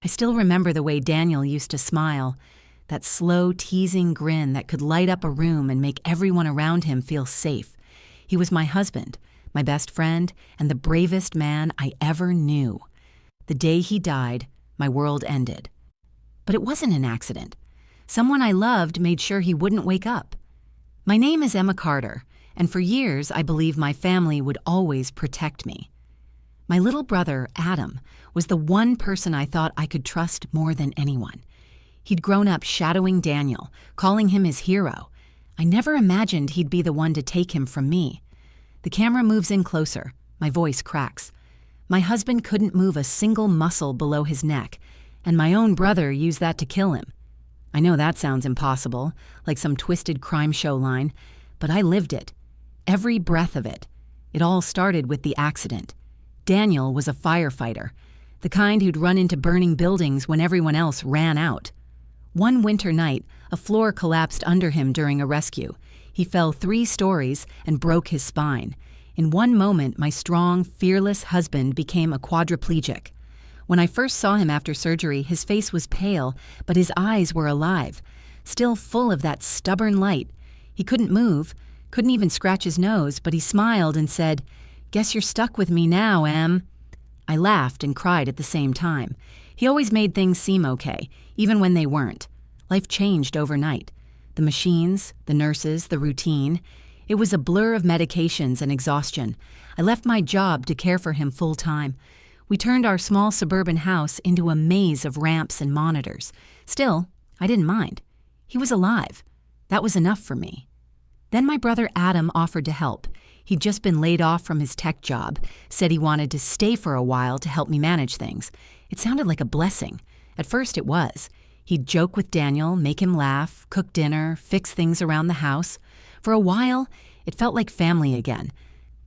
I still remember the way Daniel used to smile, that slow, teasing grin that could light up a room and make everyone around him feel safe. He was my husband, my best friend, and the bravest man I ever knew. The day he died, my world ended. But it wasn't an accident. Someone I loved made sure he wouldn't wake up. My name is Emma Carter, and for years I believed my family would always protect me. My little brother, Adam, was the one person I thought I could trust more than anyone. He'd grown up shadowing Daniel, calling him his hero. I never imagined he'd be the one to take him from me. The camera moves in closer. My voice cracks. My husband couldn't move a single muscle below his neck, and my own brother used that to kill him. I know that sounds impossible, like some twisted crime show line, but I lived it. Every breath of it. It all started with the accident. Daniel was a firefighter, the kind who'd run into burning buildings when everyone else ran out. One winter night, a floor collapsed under him during a rescue. He fell 3 stories and broke his spine. In one moment, my strong, fearless husband became a quadriplegic. When I first saw him after surgery, his face was pale, but his eyes were alive, still full of that stubborn light. He couldn't move, couldn't even scratch his nose, but he smiled and said, "Guess you're stuck with me now, Em." I laughed and cried at the same time. He always made things seem okay, even when they weren't. Life changed overnight. The machines, the nurses, the routine. It was a blur of medications and exhaustion. I left my job to care for him full time. We turned our small suburban house into a maze of ramps and monitors. Still, I didn't mind. He was alive. That was enough for me. Then my brother Adam offered to help. He'd just been laid off from his tech job, said he wanted to stay for a while to help me manage things. It sounded like a blessing. At first it was. He'd joke with Daniel, make him laugh, cook dinner, fix things around the house. For a while, it felt like family again.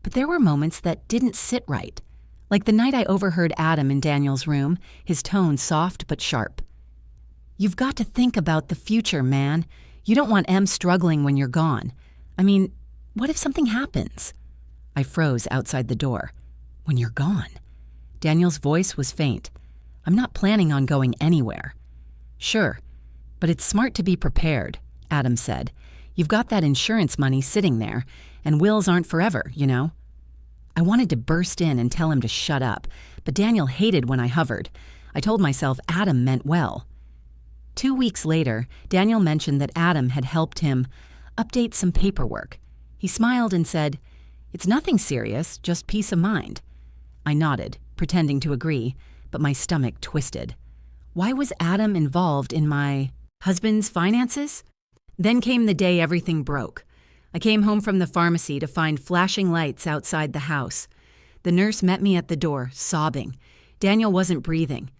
But there were moments that didn't sit right. Like the night I overheard Adam in Daniel's room, his tone soft but sharp. "You've got to think about the future, man. You don't want Em struggling when you're gone. I mean, what if something happens?" I froze outside the door. "When you're gone?" Daniel's voice was faint. "I'm not planning on going anywhere." "Sure, but it's smart to be prepared," Adam said. "You've got that insurance money sitting there, and wills aren't forever, you know." I wanted to burst in and tell him to shut up, but Daniel hated when I hovered. I told myself Adam meant well. 2 weeks later, Daniel mentioned that Adam had helped him update some paperwork. He smiled and said, "It's nothing serious, just peace of mind." I nodded, pretending to agree, but my stomach twisted. Why was Adam involved in my husband's finances? Then came the day everything broke. I came home from the pharmacy to find flashing lights outside the house. The nurse met me at the door, sobbing. Daniel wasn't breathing.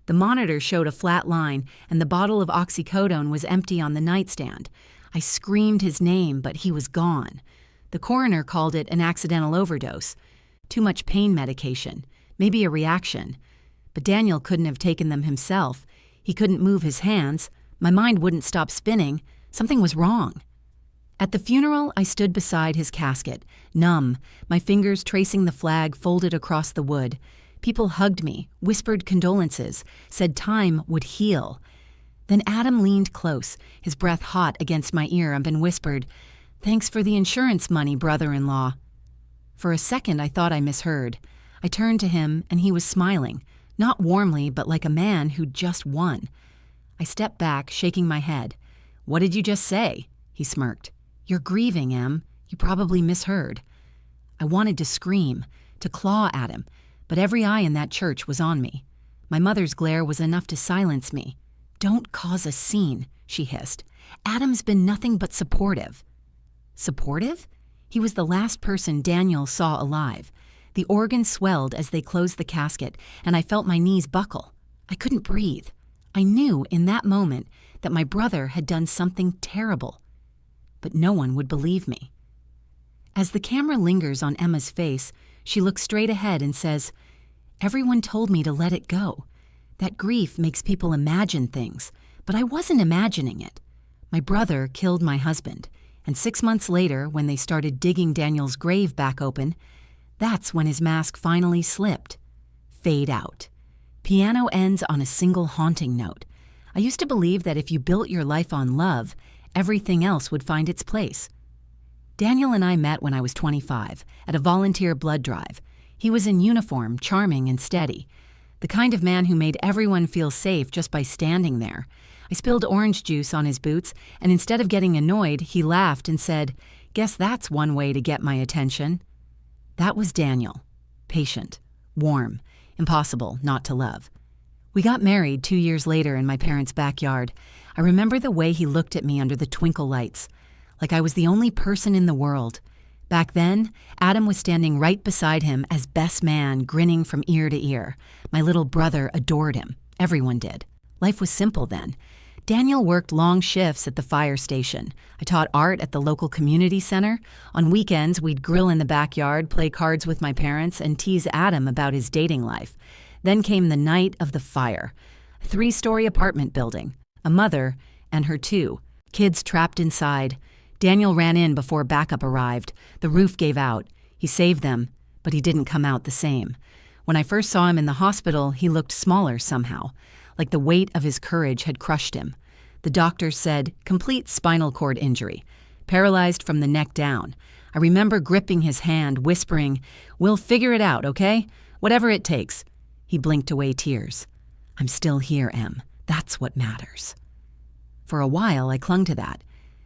The monitor showed a flat line, and the bottle of oxycodone was empty on the nightstand. I screamed his name, but he was gone. The coroner called it an accidental overdose. Too much pain medication, maybe a reaction. But Daniel couldn't have taken them himself. He couldn't move his hands. My mind wouldn't stop spinning. Something was wrong. At the funeral, I stood beside his casket, numb, my fingers tracing the flag folded across the wood. People hugged me, whispered condolences, said time would heal. Then Adam leaned close, his breath hot against my ear, and whispered, "Thanks for the insurance money, brother-in-law." For a second, I thought I misheard. I turned to him, and he was smiling, not warmly, but like a man who'd just won. I stepped back, shaking my head. "What did you just say?" He smirked. "You're grieving, Em. You probably misheard." I wanted to scream, to claw at him, but every eye in that church was on me. My mother's glare was enough to silence me. "Don't cause a scene," she hissed. "Adam's been nothing but supportive." Supportive? He was the last person Daniel saw alive. The organ swelled as they closed the casket, and I felt my knees buckle. I couldn't breathe. I knew in that moment that my brother had done something terrible. But no one would believe me. As the camera lingers on Emma's face, she looks straight ahead and says, "Everyone told me to let it go. That grief makes people imagine things, but I wasn't imagining it. My brother killed my husband, and 6 months later, when they started digging Daniel's grave back open, that's when his mask finally slipped. Fade out. Piano ends on a single haunting note. I used to believe that if you built your life on love, everything else would find its place. Daniel and I met when I was 25 at a volunteer blood drive. He was in uniform, charming and steady. The kind of man who made everyone feel safe just by standing there. I spilled orange juice on his boots, and instead of getting annoyed, he laughed and said, "Guess that's one way to get my attention." That was Daniel. Patient, warm, impossible not to love. We got married 2 years later in my parents' backyard. I remember the way he looked at me under the twinkle lights, like I was the only person in the world. Back then, Adam was standing right beside him as best man, grinning from ear to ear. My little brother adored him. Everyone did. Life was simple then. Daniel worked long shifts at the fire station. I taught art at the local community center. On weekends, we'd grill in the backyard, play cards with my parents, and tease Adam about his dating life. Then came the night of the fire. A 3-story apartment building. A mother and her 2 kids trapped inside. Daniel ran in before backup arrived. The roof gave out. He saved them, but he didn't come out the same. When I first saw him in the hospital, he looked smaller somehow, like the weight of his courage had crushed him. The doctors said complete spinal cord injury, paralyzed from the neck down. I remember gripping his hand, whispering, "We'll figure it out, okay? Whatever it takes." He blinked away tears. "I'm still here, Em. That's what matters." For a while, I clung to that.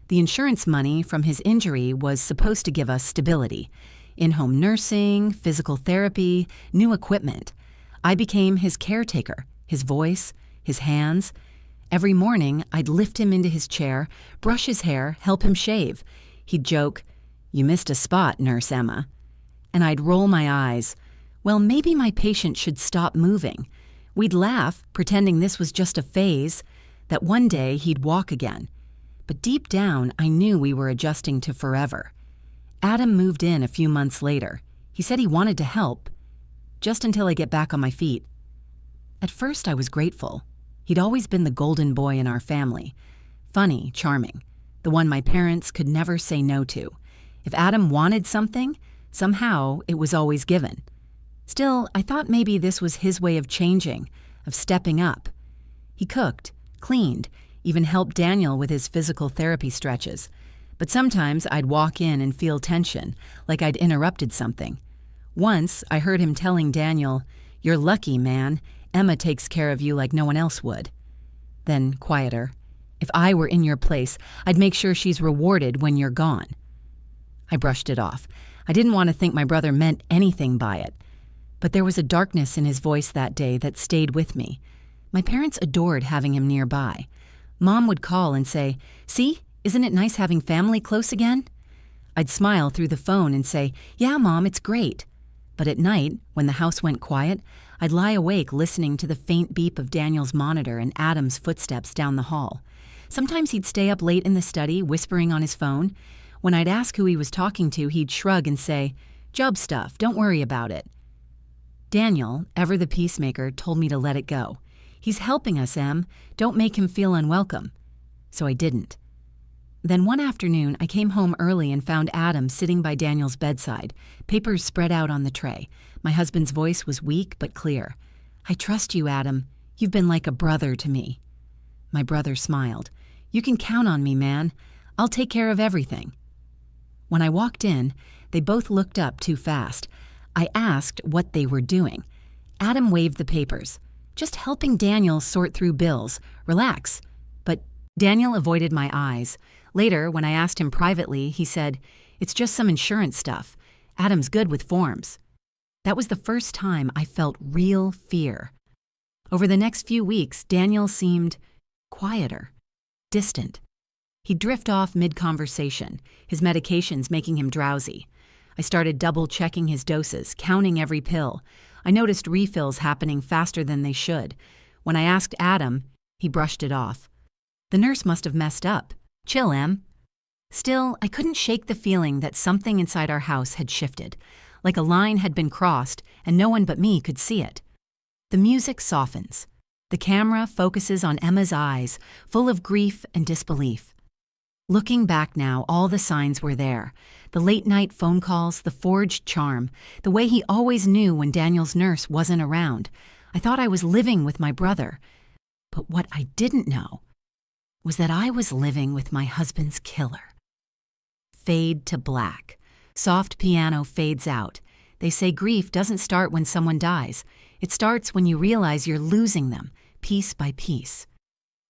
The insurance money from his injury was supposed to give us stability. In-home nursing, physical therapy, new equipment. I became his caretaker, his voice, his hands. Every morning, I'd lift him into his chair, brush his hair, help him shave. He'd joke, "You missed a spot, Nurse Emma." And I'd roll my eyes. Well, maybe my patient should stop moving. We'd laugh, pretending this was just a phase, that one day he'd walk again. But deep down, I knew we were adjusting to forever. Adam moved in a few months later. He said he wanted to help, just until I get back on my feet. At first, I was grateful. He'd always been the golden boy in our family. Funny, charming, the one my parents could never say no to. If Adam wanted something, somehow it was always given. Still, I thought maybe this was his way of changing, of stepping up. He cooked, cleaned, even helped Daniel with his physical therapy stretches. But sometimes I'd walk in and feel tension, like I'd interrupted something. Once, I heard him telling Daniel, "You're lucky, man. Emma takes care of you like no one else would." Then, quieter, "If I were in your place, I'd make sure she's rewarded when you're gone." I brushed it off. I didn't want to think my brother meant anything by it. But there was a darkness in his voice that day that stayed with me. My parents adored having him nearby. Mom would call and say, "See, isn't it nice having family close again?" I'd smile through the phone and say, "Yeah, Mom, it's great." But at night, when the house went quiet, I'd lie awake listening to the faint beep of Daniel's monitor and Adam's footsteps down the hall. Sometimes he'd stay up late in the study, whispering on his phone. When I'd ask who he was talking to, he'd shrug and say, "Job stuff, don't worry about it." Daniel, ever the peacemaker, told me to let it go. "He's helping us, Em. Don't make him feel unwelcome." So I didn't. Then one afternoon, I came home early and found Adam sitting by Daniel's bedside, papers spread out on the tray. My husband's voice was weak but clear. "I trust you, Adam. You've been like a brother to me." My brother smiled. "You can count on me, man. I'll take care of everything." When I walked in, they both looked up too fast. I asked what they were doing. Adam waved the papers. "Just helping Daniel sort through bills. Relax." But Daniel avoided my eyes. Later, when I asked him privately, he said, "It's just some insurance stuff. Adam's good with forms." That was the first time I felt real fear. Over the next few weeks, Daniel seemed quieter, distant. He'd drift off mid-conversation, his medications making him drowsy. I started double-checking his doses, counting every pill. I noticed refills happening faster than they should. When I asked Adam, he brushed it off. "The nurse must have messed up. Chill, Em." Still, I couldn't shake the feeling that something inside our house had shifted, like a line had been crossed and no one but me could see it. The music softens. The camera focuses on Emma's eyes, full of grief and disbelief. Looking back now, all the signs were there. The late-night phone calls, the forged charm, the way he always knew when Daniel's nurse wasn't around. I thought I was living with my brother. But what I didn't know was that I was living with my husband's killer. Fade to black. Soft piano fades out. They say grief doesn't start when someone dies. It starts when you realize you're losing them, piece by piece.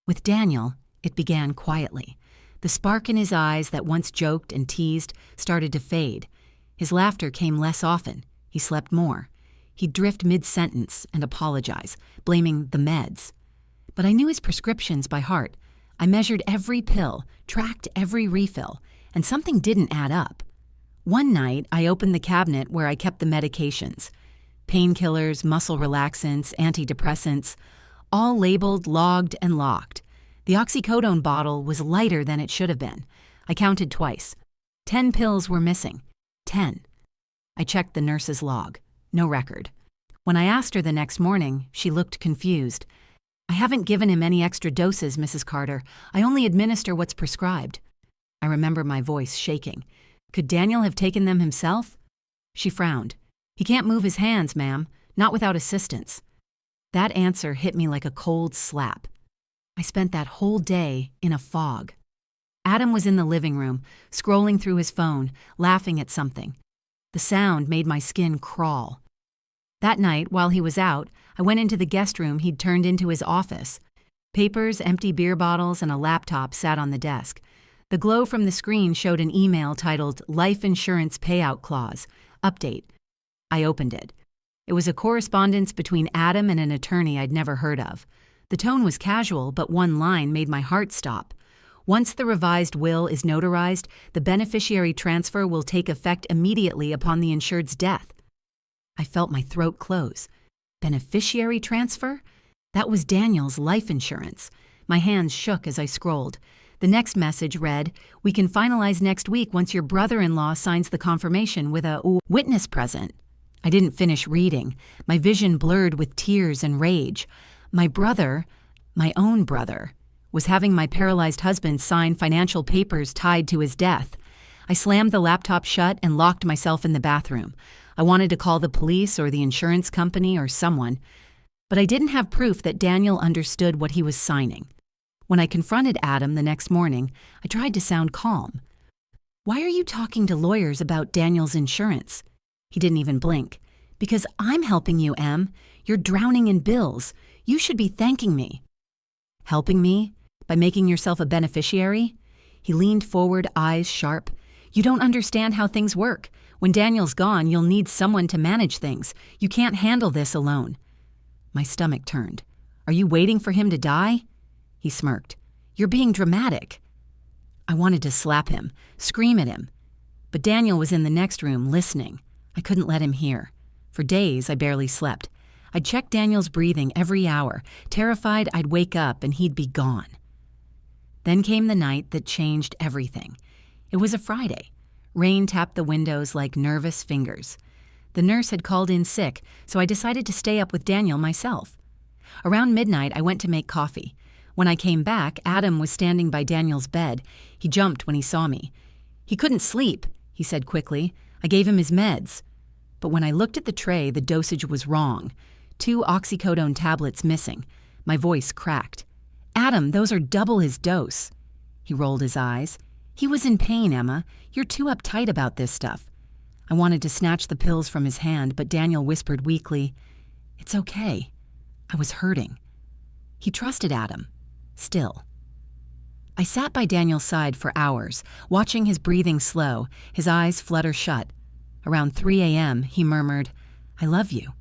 With Daniel, it began quietly. The spark in his eyes that once joked and teased started to fade. His laughter came less often. He slept more. He'd drift mid-sentence and apologize, blaming the meds. But I knew his prescriptions by heart. I measured every pill, tracked every refill, and something didn't add up. One night, I opened the cabinet where I kept the medications. Painkillers, muscle relaxants, antidepressants, all labeled, logged, and locked. The oxycodone bottle was lighter than it should have been. I counted twice. 10 pills were missing. 10. I checked the nurse's log. No record. When I asked her the next morning, she looked confused. "I haven't given him any extra doses, Mrs. Carter. I only administer what's prescribed." I remember my voice shaking. Could Daniel have taken them himself? She frowned. "He can't move his hands, ma'am, not without assistance." That answer hit me like a cold slap. I spent that whole day in a fog. Adam was in the living room, scrolling through his phone, laughing at something. The sound made my skin crawl. That night, while he was out, I went into the guest room he'd turned into his office. Papers, empty beer bottles, and a laptop sat on the desk. The glow from the screen showed an email titled Life Insurance Payout Clause. Update. I opened it. It was a correspondence between Adam and an attorney I'd never heard of. The tone was casual, but one line made my heart stop. Once the revised will is notarized, the beneficiary transfer will take effect immediately upon the insured's death. I felt my throat close. Beneficiary transfer? That was Daniel's life insurance. My hands shook as I scrolled. The next message read, "We can finalize next week once your brother-in-law signs the confirmation with a witness present." I didn't finish reading. My vision blurred with tears and rage. My brother, my own brother, was having my paralyzed husband sign financial papers tied to his death. I slammed the laptop shut and locked myself in the bathroom. I wanted to call the police or the insurance company or someone, but I didn't have proof that Daniel understood what he was signing. When I confronted Adam the next morning, I tried to sound calm. "Why are you talking to lawyers about Daniel's insurance?" He didn't even blink. "Because I'm helping you, Em. You're drowning in bills. You should be thanking me." "Helping me? By making yourself a beneficiary?" He leaned forward, eyes sharp. "You don't understand how things work. When Daniel's gone, you'll need someone to manage things. You can't handle this alone." My stomach turned. "Are you waiting for him to die?" He smirked. "You're being dramatic." I wanted to slap him, scream at him. But Daniel was in the next room, listening. I couldn't let him hear. For days, I barely slept. I'd check Daniel's breathing every hour, terrified I'd wake up and he'd be gone. Then came the night that changed everything. It was a Friday. Rain tapped the windows like nervous fingers. The nurse had called in sick, so I decided to stay up with Daniel myself. Around midnight, I went to make coffee. When I came back, Adam was standing by Daniel's bed. He jumped when he saw me. "He couldn't sleep," he said quickly. "I gave him his meds." But when I looked at the tray, the dosage was wrong. 2 oxycodone tablets missing. My voice cracked. "Adam, those are double his dose." He rolled his eyes. "He was in pain, Emma. You're too uptight about this stuff." I wanted to snatch the pills from his hand, but Daniel whispered weakly, "It's okay." I was hurting. He trusted Adam. Still. I sat by Daniel's side for hours, watching his breathing slow, his eyes flutter shut. Around 3 a.m., he murmured, "I love you."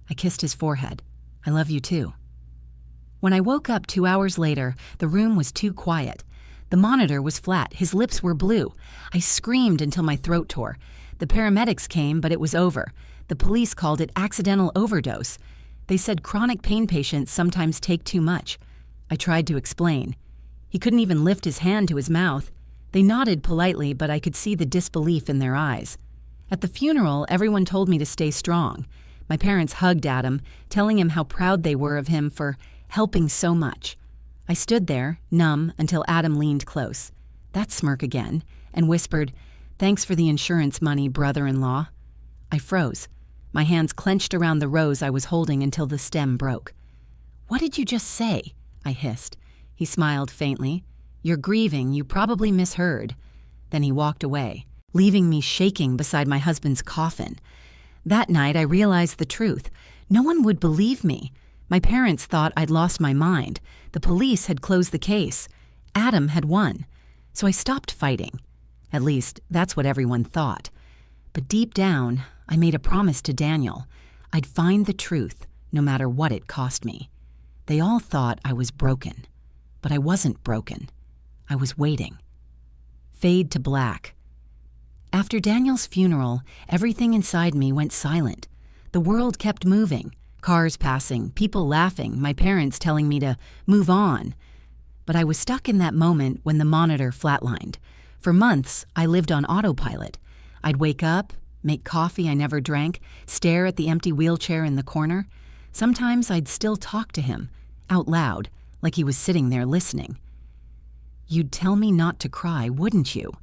I kissed his forehead. "I love you too." When I woke up 2 hours later, the room was too quiet. The monitor was flat, his lips were blue. I screamed until my throat tore. The paramedics came, but it was over. The police called it accidental overdose. They said chronic pain patients sometimes take too much. I tried to explain. He couldn't even lift his hand to his mouth. They nodded politely, but I could see the disbelief in their eyes. At the funeral, everyone told me to stay strong. My parents hugged Adam, telling him how proud they were of him for helping so much. I stood there, numb, until Adam leaned close. That smirk again, and whispered, "Thanks for the insurance money, brother-in-law." I froze. My hands clenched around the rose I was holding until the stem broke. "What did you just say?" I hissed. He smiled faintly. "You're grieving. You probably misheard." Then he walked away, leaving me shaking beside my husband's coffin. That night, I realized the truth. No one would believe me. My parents thought I'd lost my mind. The police had closed the case. Adam had won. So I stopped fighting. At least, that's what everyone thought. But deep down, I made a promise to Daniel. I'd find the truth, no matter what it cost me. They all thought I was broken. But I wasn't broken. I was waiting. Fade to black. After Daniel's funeral, everything inside me went silent. The world kept moving. Cars passing, people laughing, my parents telling me to move on. But I was stuck in that moment when the monitor flatlined. For months, I lived on autopilot. I'd wake up, make coffee I never drank, stare at the empty wheelchair in the corner. Sometimes I'd still talk to him, out loud, like he was sitting there listening. "You'd tell me not to cry, wouldn't you?"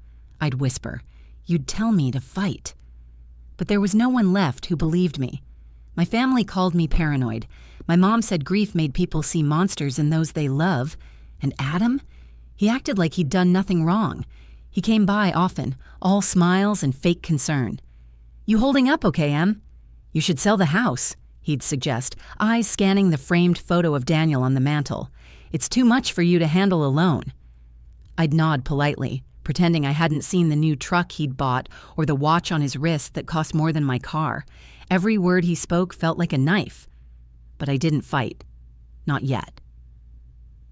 I'd whisper. "You'd tell me to fight." But there was no one left who believed me. My family called me paranoid. My mom said grief made people see monsters in those they love. And Adam? He acted like he'd done nothing wrong. He came by often, all smiles and fake concern. "You holding up okay, Em? You should sell the house," he'd suggest, eyes scanning the framed photo of Daniel on the mantel. "It's too much for you to handle alone." I'd nod politely, pretending I hadn't seen the new truck he'd bought or the watch on his wrist that cost more than my car. Every word he spoke felt like a knife. But I didn't fight. Not yet.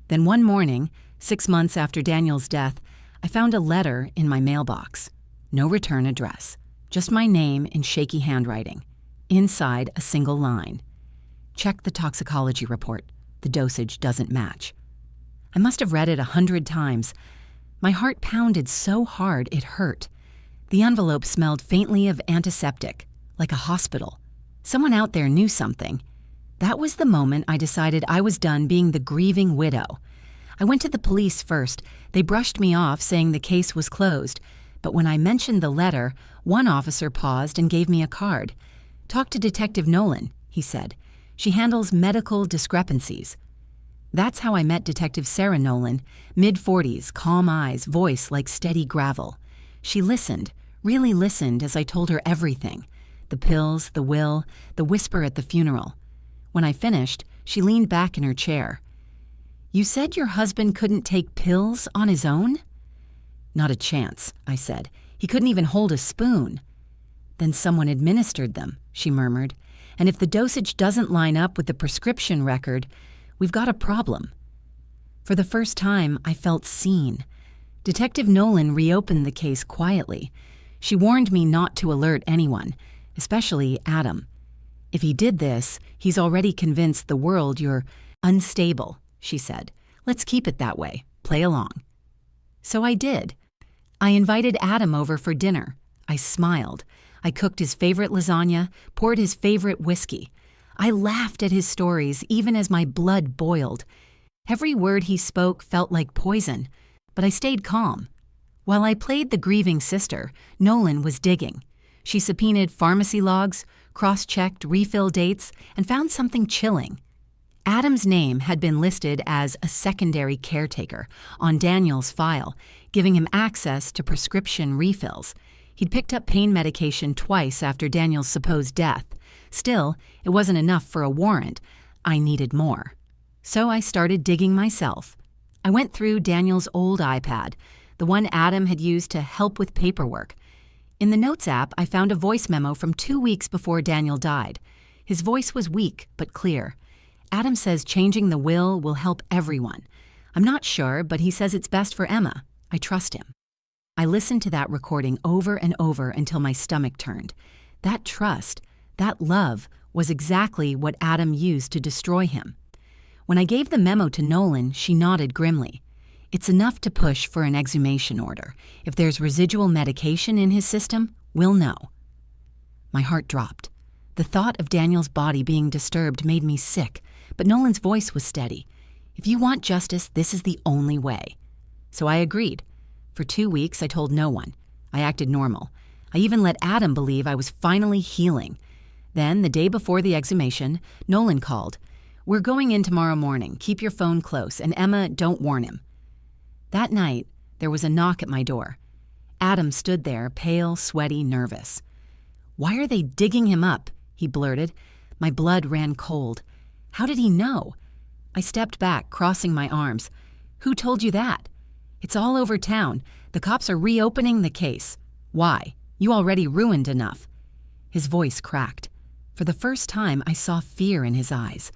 Then one morning, 6 months after Daniel's death, I found a letter in my mailbox. No return address. Just my name in shaky handwriting. Inside, a single line. "Check the toxicology report. The dosage doesn't match." I must have read it 100 times. My heart pounded so hard it hurt. The envelope smelled faintly of antiseptic, like a hospital. Someone out there knew something. That was the moment I decided I was done being the grieving widow. I went to the police first. They brushed me off, saying the case was closed. But when I mentioned the letter, one officer paused and gave me a card. "Talk to Detective Nolan," he said. "She handles medical discrepancies." That's how I met Detective Sarah Nolan, mid-40s, calm eyes, voice like steady gravel. She listened, really listened as I told her everything. The pills, the will, the whisper at the funeral. When I finished, she leaned back in her chair. "You said your husband couldn't take pills on his own?" "Not a chance," I said. "He couldn't even hold a spoon." "Then someone administered them," she murmured. "And if the dosage doesn't line up with the prescription record, we've got a problem." For the first time, I felt seen. Detective Nolan reopened the case quietly. She warned me not to alert anyone, especially Adam. "If he did this, he's already convinced the world you're unstable," she said. "Let's keep it that way. Play along." So I did. I invited Adam over for dinner. I smiled. I cooked his favorite lasagna, poured his favorite whiskey. I laughed at his stories even as my blood boiled. Every word he spoke felt like poison, but I stayed calm. While I played the grieving sister, Nolan was digging. She subpoenaed pharmacy logs, cross-checked refill dates, and found something chilling. Adam's name had been listed as a secondary caretaker on Daniel's file, giving him access to prescription refills. He'd picked up pain medication twice after Daniel's supposed death. Still, it wasn't enough for a warrant. I needed more. So I started digging myself. I went through Daniel's old iPad, the one Adam had used to help with paperwork. In the Notes app, I found a voice memo from 2 weeks before Daniel died. His voice was weak but clear. Adam says changing the will help everyone. I'm not sure, but he says it's best for Emma. I trust him. I listened to that recording over and over until my stomach turned. That trust, that love, was exactly what Adam used to destroy him. When I gave the memo to Nolan, she nodded grimly. "It's enough to push for an exhumation order. If there's residual medication in his system, we'll know." My heart dropped. The thought of Daniel's body being disturbed made me sick, but Nolan's voice was steady. "If you want justice, this is the only way." So I agreed. For 2 weeks, I told no one. I acted normal. I even let Adam believe I was finally healing. Then, the day before the exhumation, Nolan called. "We're going in tomorrow morning. Keep your phone close, and Emma, don't warn him." That night, there was a knock at my door. Adam stood there, pale, sweaty, nervous. "Why are they digging him up?" he blurted. My blood ran cold. How did he know? I stepped back, crossing my arms. "Who told you that?" "It's all over town. The cops are reopening the case." "Why? You already ruined enough." His voice cracked. For the first time, I saw fear in his eyes.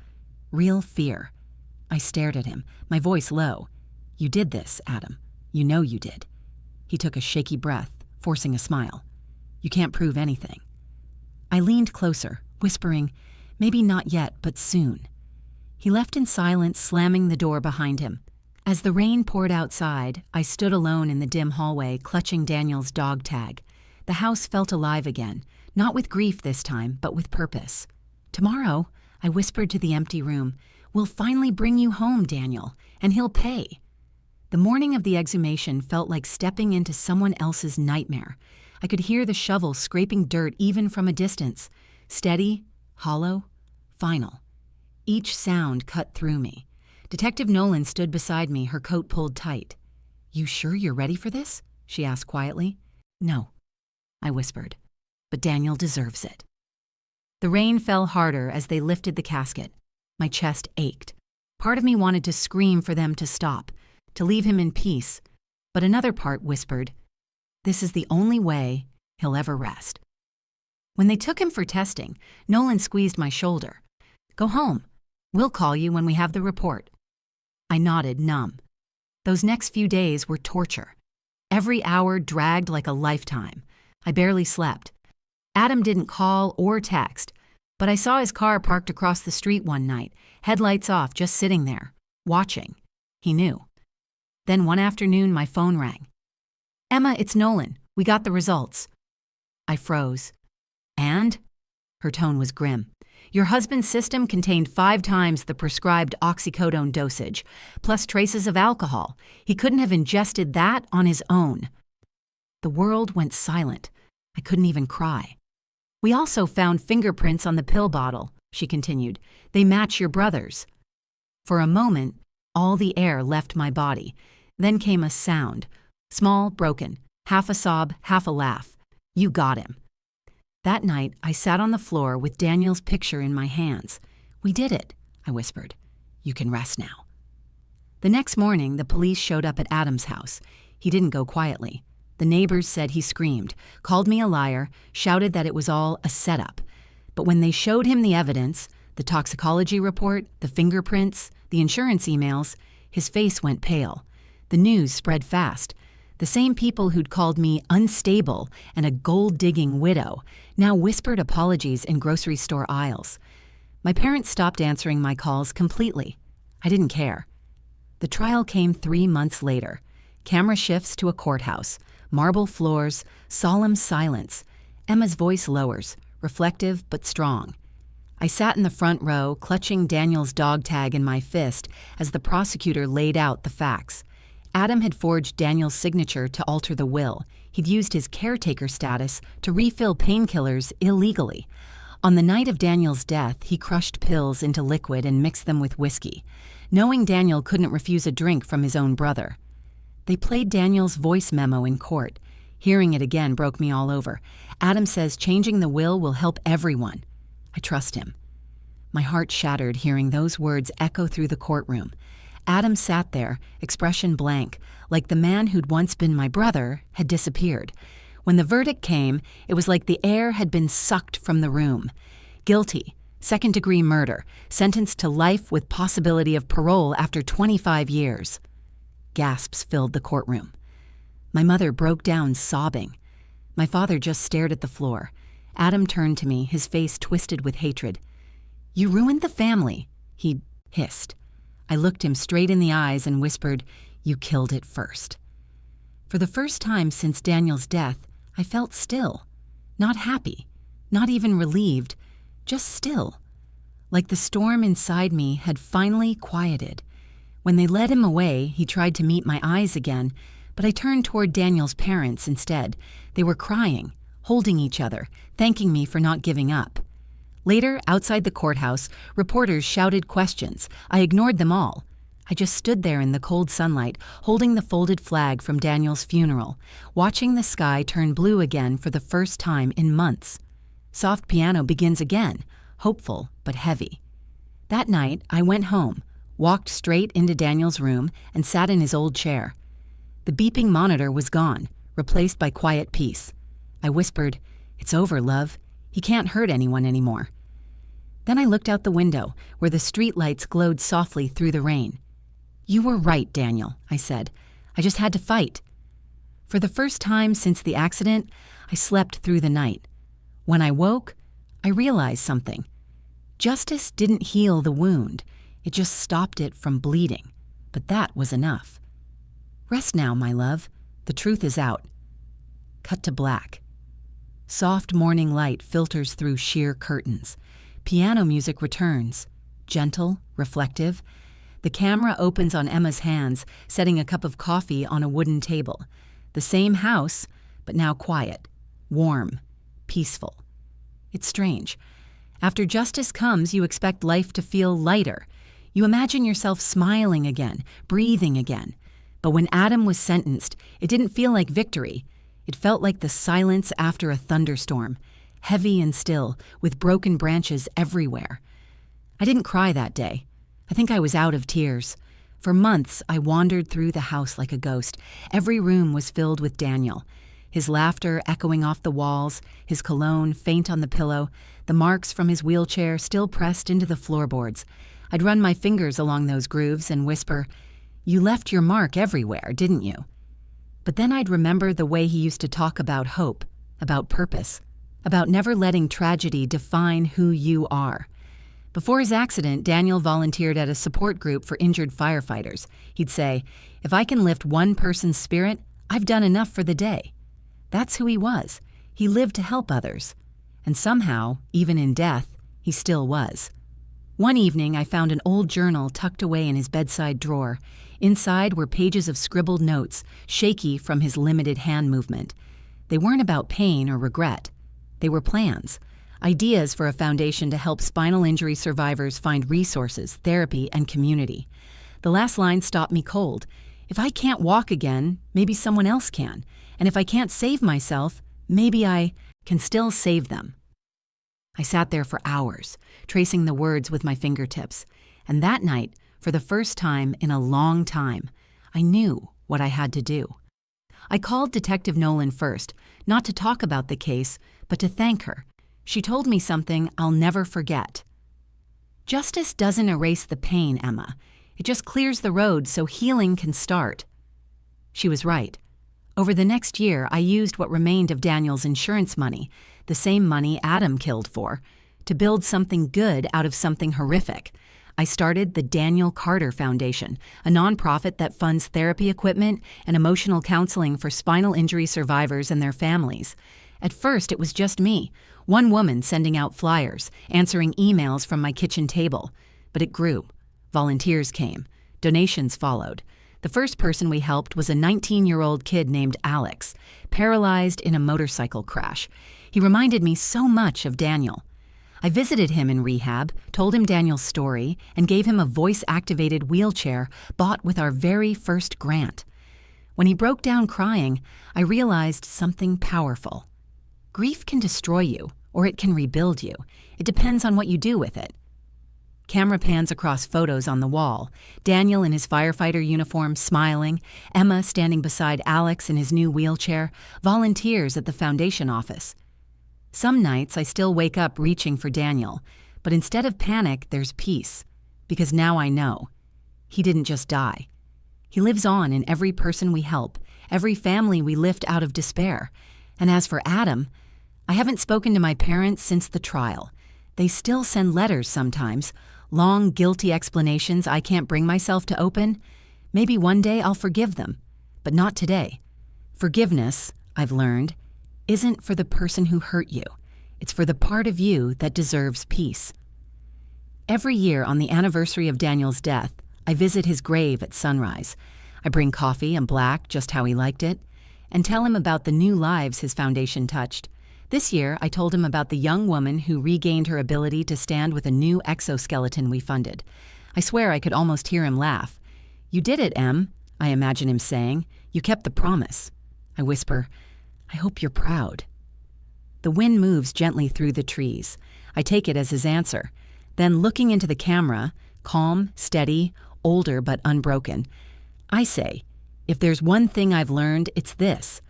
Real fear. I stared at him, my voice low. "You did this, Adam. You know you did." He took a shaky breath, forcing a smile. "You can't prove anything." I leaned closer, whispering, "Maybe not yet, but soon." He left in silence, slamming the door behind him. As the rain poured outside, I stood alone in the dim hallway, clutching Daniel's dog tag. The house felt alive again, not with grief this time, but with purpose. "Tomorrow," I whispered to the empty room, "we'll finally bring you home, Daniel, and he'll pay." The morning of the exhumation felt like stepping into someone else's nightmare. I could hear the shovel scraping dirt even from a distance. Steady, hollow, final. Each sound cut through me. Detective Nolan stood beside me, her coat pulled tight. "You sure you're ready for this?" she asked quietly. "No," I whispered, "but Daniel deserves it." The rain fell harder as they lifted the casket. My chest ached. Part of me wanted to scream for them to stop, to leave him in peace, but another part whispered, "This is the only way he'll ever rest." When they took him for testing, Nolan squeezed my shoulder. "Go home. We'll call you when we have the report." I nodded, numb. Those next few days were torture. Every hour dragged like a lifetime. I barely slept. Adam didn't call or text, but I saw his car parked across the street one night, headlights off, just sitting there, watching. He knew. Then one afternoon, my phone rang. "Emma, it's Nolan. We got the results." I froze. "And?" Her tone was grim. "Your husband's system contained 5 times the prescribed oxycodone dosage, plus traces of alcohol. He couldn't have ingested that on his own." The world went silent. I couldn't even cry. "We also found fingerprints on the pill bottle," she continued. "They match your brother's." For a moment, all the air left my body. Then came a sound, small, broken, half a sob, half a laugh. "You got him." That night, I sat on the floor with Daniel's picture in my hands. "We did it," I whispered. "You can rest now." The next morning, the police showed up at Adam's house. He didn't go quietly. The neighbors said he screamed, called me a liar, shouted that it was all a setup. But when they showed him the evidence, the toxicology report, the fingerprints, the insurance emails, his face went pale. The news spread fast. The same people who'd called me unstable and a gold-digging widow now whispered apologies in grocery store aisles. My parents stopped answering my calls completely. I didn't care. The trial came 3 months later. Camera shifts to a courthouse, marble floors, solemn silence. Emma's voice lowers, reflective but strong. I sat in the front row, clutching Daniel's dog tag in my fist as the prosecutor laid out the facts. Adam had forged Daniel's signature to alter the will. He'd used his caretaker status to refill painkillers illegally. On the night of Daniel's death, he crushed pills into liquid and mixed them with whiskey, knowing Daniel couldn't refuse a drink from his own brother. They played Daniel's voice memo in court. Hearing it again broke me all over. Adam says changing the will help everyone. I trust him. My heart shattered hearing those words echo through the courtroom. Adam sat there, expression blank, like the man who'd once been my brother had disappeared. When the verdict came, it was like the air had been sucked from the room. Guilty, second-degree murder, sentenced to life with possibility of parole after 25 years. Gasps filled the courtroom. My mother broke down sobbing. My father just stared at the floor. Adam turned to me, his face twisted with hatred. "You ruined the family," he hissed. I looked him straight in the eyes and whispered, "You killed it first." For the first time since Daniel's death, I felt still. Not happy, not even relieved, just still. Like the storm inside me had finally quieted. When they led him away, he tried to meet my eyes again, but I turned toward Daniel's parents instead. They were crying, holding each other, thanking me for not giving up. Later, outside the courthouse, reporters shouted questions. I ignored them all. I just stood there in the cold sunlight, holding the folded flag from Daniel's funeral, watching the sky turn blue again for the first time in months. Soft piano begins again, hopeful but heavy. That night, I went home, walked straight into Daniel's room, and sat in his old chair. The beeping monitor was gone, replaced by quiet peace. I whispered, "It's over, love. He can't hurt anyone anymore." Then I looked out the window, where the streetlights glowed softly through the rain. "You were right, Daniel," I said. "I just had to fight." For the first time since the accident, I slept through the night. When I woke, I realized something. Justice didn't heal the wound. It just stopped it from bleeding. But that was enough. "Rest now, my love. The truth is out." Cut to black. Soft morning light filters through sheer curtains. Piano music returns, gentle, reflective. The camera opens on Emma's hands, setting a cup of coffee on a wooden table. The same house, but now quiet, warm, peaceful. It's strange. After justice comes, you expect life to feel lighter. You imagine yourself smiling again, breathing again. But when Adam was sentenced, it didn't feel like victory. It felt like the silence after a thunderstorm, heavy and still, with broken branches everywhere. I didn't cry that day. I think I was out of tears. For months, I wandered through the house like a ghost. Every room was filled with Daniel. His laughter echoing off the walls, his cologne faint on the pillow, the marks from his wheelchair still pressed into the floorboards. I'd run my fingers along those grooves and whisper, "You left your mark everywhere, didn't you?" But then I'd remember the way he used to talk about hope, about purpose, about never letting tragedy define who you are. Before his accident, Daniel volunteered at a support group for injured firefighters. He'd say, "If I can lift one person's spirit, I've done enough for the day." That's who he was. He lived to help others. And somehow, even in death, he still was. One evening, I found an old journal tucked away in his bedside drawer. Inside were pages of scribbled notes, shaky from his limited hand movement. They weren't about pain or regret. They were plans, ideas for a foundation to help spinal injury survivors find resources, therapy, and community. The last line stopped me cold. If I can't walk again, maybe someone else can. And if I can't save myself, maybe I can still save them. I sat there for hours, tracing the words with my fingertips. And that night, for the first time in a long time, I knew what I had to do. I called Detective Nolan first, not to talk about the case, but to thank her. She told me something I'll never forget. "Justice doesn't erase the pain, Emma. It just clears the road so healing can start." She was right. Over the next year, I used what remained of Daniel's insurance money, the same money Adam killed for, to build something good out of something horrific. I started the Daniel Carter Foundation, a nonprofit that funds therapy equipment and emotional counseling for spinal injury survivors and their families. At first, it was just me, one woman sending out flyers, answering emails from my kitchen table. But it grew. Volunteers came. Donations followed. The first person we helped was a 19-year-old kid named Alex, paralyzed in a motorcycle crash. He reminded me so much of Daniel. I visited him in rehab, told him Daniel's story, and gave him a voice-activated wheelchair bought with our very first grant. When he broke down crying, I realized something powerful. Grief can destroy you, or it can rebuild you. It depends on what you do with it. Camera pans across photos on the wall. Daniel in his firefighter uniform, smiling. Emma standing beside Alex in his new wheelchair. Volunteers at the foundation office. Some nights I still wake up reaching for Daniel, but instead of panic, there's peace. Because now I know. He didn't just die. He lives on in every person we help, every family we lift out of despair. And as for Adam, I haven't spoken to my parents since the trial. They still send letters sometimes, long, guilty explanations I can't bring myself to open. Maybe one day I'll forgive them, but not today. Forgiveness, I've learned, isn't for the person who hurt you. It's for the part of you that deserves peace. Every year on the anniversary of Daniel's death, I visit his grave at sunrise. I bring coffee and black, just how he liked it, and tell him about the new lives his foundation touched. This year, I told him about the young woman who regained her ability to stand with a new exoskeleton we funded. I swear I could almost hear him laugh. "You did it, Em," I imagine him saying. "You kept the promise." I whisper, "I hope you're proud." The wind moves gently through the trees. I take it as his answer. Then, looking into the camera, calm, steady, older but unbroken, I say, "If there's one thing I've learned, it's this.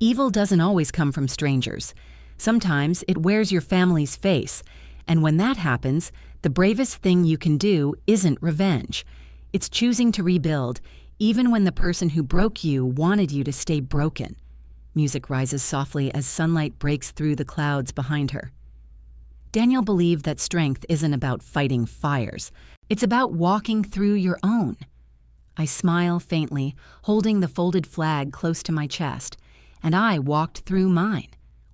Evil doesn't always come from strangers. Sometimes it wears your family's face, and when that happens, the bravest thing you can do isn't revenge. It's choosing to rebuild, even when the person who broke you wanted you to stay broken." Music rises softly as sunlight breaks through the clouds behind her. Daniel believed that strength isn't about fighting fires. It's about walking through your own. I smile faintly, holding the folded flag close to my chest, and I walked through mine,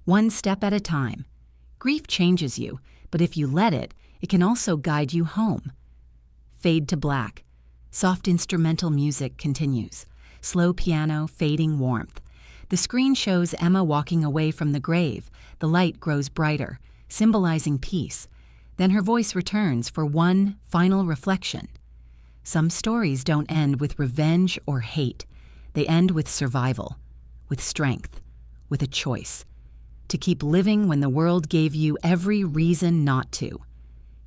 one step at a time. Grief changes you, but if you let it, it can also guide you home. Fade to black. Soft instrumental music continues. Slow piano, fading warmth. The screen shows Emma walking away from the grave. The light grows brighter, symbolizing peace. Then her voice returns for one final reflection. Some stories don't end with revenge or hate. They end with survival, with strength, with a choice. To keep living when the world gave you every reason not to.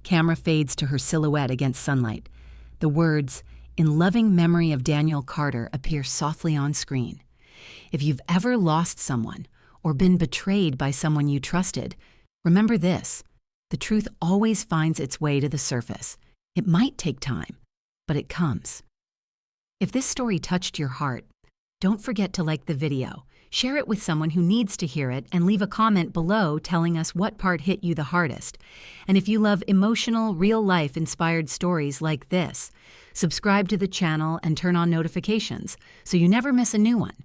Camera fades to her silhouette against sunlight. The words, "In loving memory of Daniel Carter," appear softly on screen. If you've ever lost someone or been betrayed by someone you trusted, remember this: the truth always finds its way to the surface. It might take time, but it comes. If this story touched your heart, don't forget to like the video, share it with someone who needs to hear it, and leave a comment below telling us what part hit you the hardest. And if you love emotional, real-life inspired stories like this, subscribe to the channel and turn on notifications so you never miss a new one.